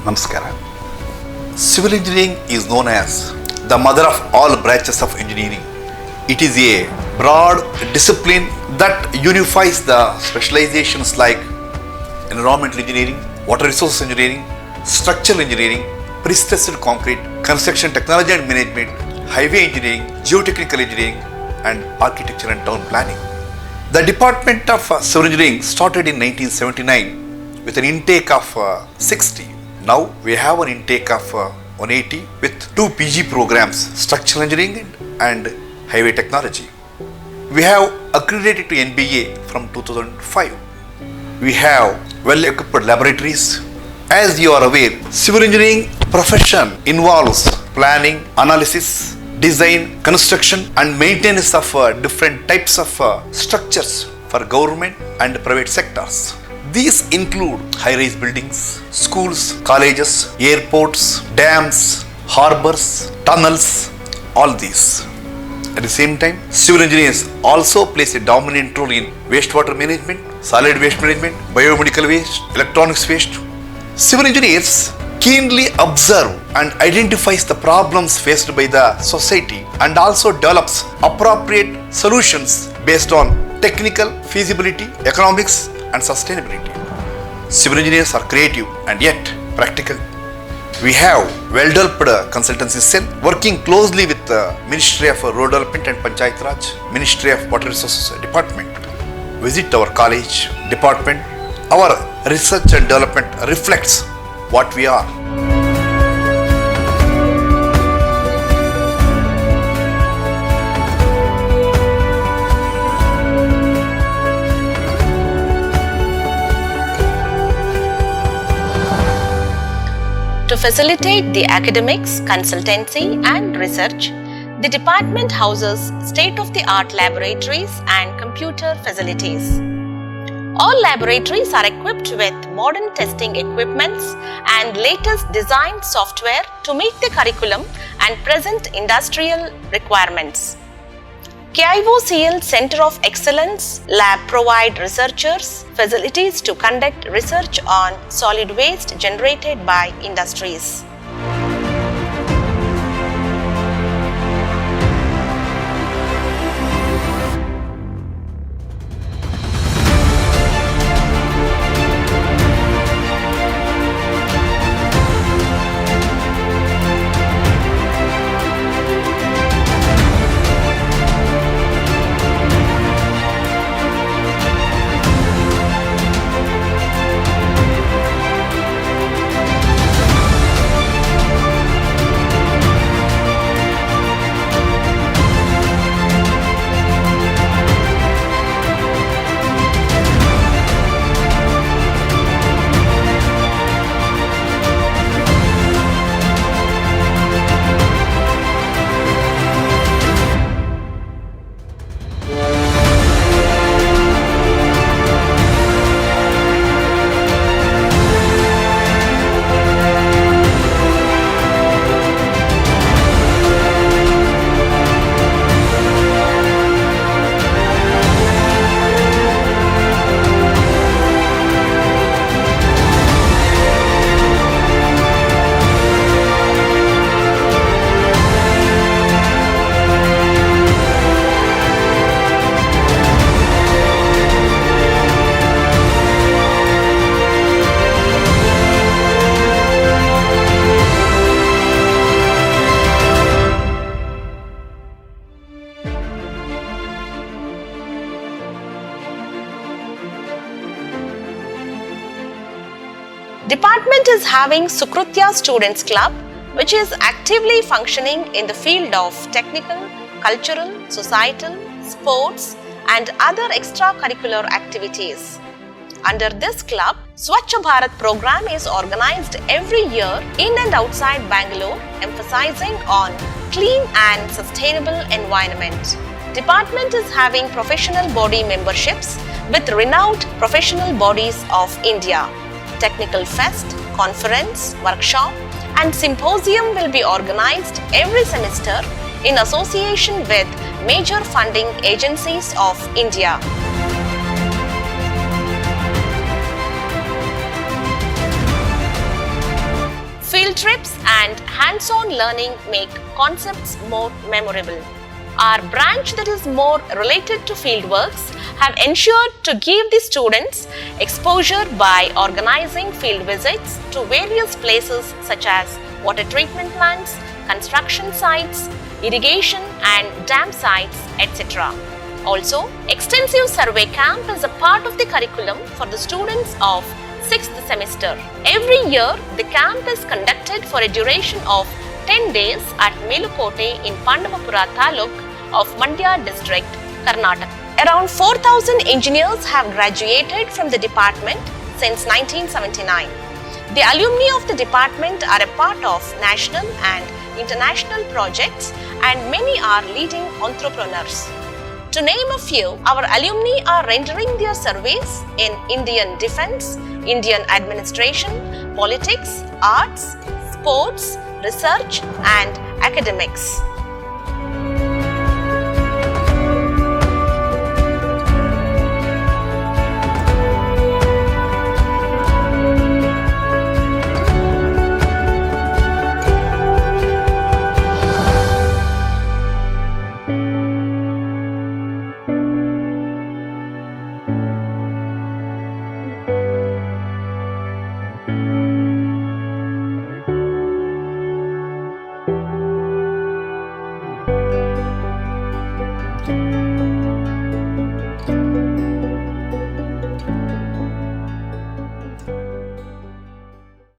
Namaskara. Civil engineering is known as the mother of all branches of engineering. It is a broad discipline that unifies the specializations like environmental engineering, water resources engineering, structural engineering, prestressed concrete, construction technology and management, highway engineering, geotechnical engineering, and architecture and town planning. The Department of Civil Engineering started in 1979 with an intake of 60. Now we have an intake of 180 with 2 PG programs, structural engineering and highway technology. We have accredited to NBA from 2005. We have well-equipped laboratories. As you are aware, civil engineering profession involves planning, analysis, design, construction and maintenance of different types of structures for government and private sectors. These include high-rise buildings, schools, colleges, airports, dams, harbors, tunnels, all these. At the same time, civil engineers also plays a dominant role in wastewater management, solid waste management, biomedical waste, electronics waste. Civil engineers keenly observe and identifies the problems faced by the society and also develops appropriate solutions based on technical feasibility, economics and sustainability. Civil engineers are creative and yet practical. We have well-developed consultancy cell working closely with the Ministry of Road Development and Panchayat Raj, Ministry of Water Resources Department. Visit our college, department. Our research and development reflects what we are. To facilitate the academics, consultancy and research, the department houses state-of-the-art laboratories and computer facilities. All laboratories are equipped with modern testing equipments and latest design software to meet the curriculum and present industrial requirements. KIOCL Center of Excellence Lab provide researchers facilities to conduct research on solid waste generated by industries. Department is having Sukritya Students Club, which is actively functioning in the field of technical, cultural, societal, sports and other extracurricular activities. Under this club, Swachh Bharat program is organized every year in and outside Bangalore, emphasizing on clean and sustainable environment. Department is having professional body memberships with renowned professional bodies of India. Technical fest, conference, workshop and symposium will be organized every semester in association with major funding agencies of India. trips and hands-on learning make concepts more memorable. Our branch that is more related to fieldworks have ensured to give the students exposure by organizing field visits to various places such as water treatment plants, construction sites, irrigation and dam sites, etc. Also, extensive survey camp is a part of the curriculum for the students of 6th semester. Every year, the camp is conducted for a duration of 10 days at Melukote in Pandavapura Taluk of Mandya district, Karnataka. Around 4,000 engineers have graduated from the department since 1979. The alumni of the department are a part of national and international projects and many are leading entrepreneurs. To name a few, our alumni are rendering their service in Indian defense, Indian administration, politics, arts, sports, research and academics.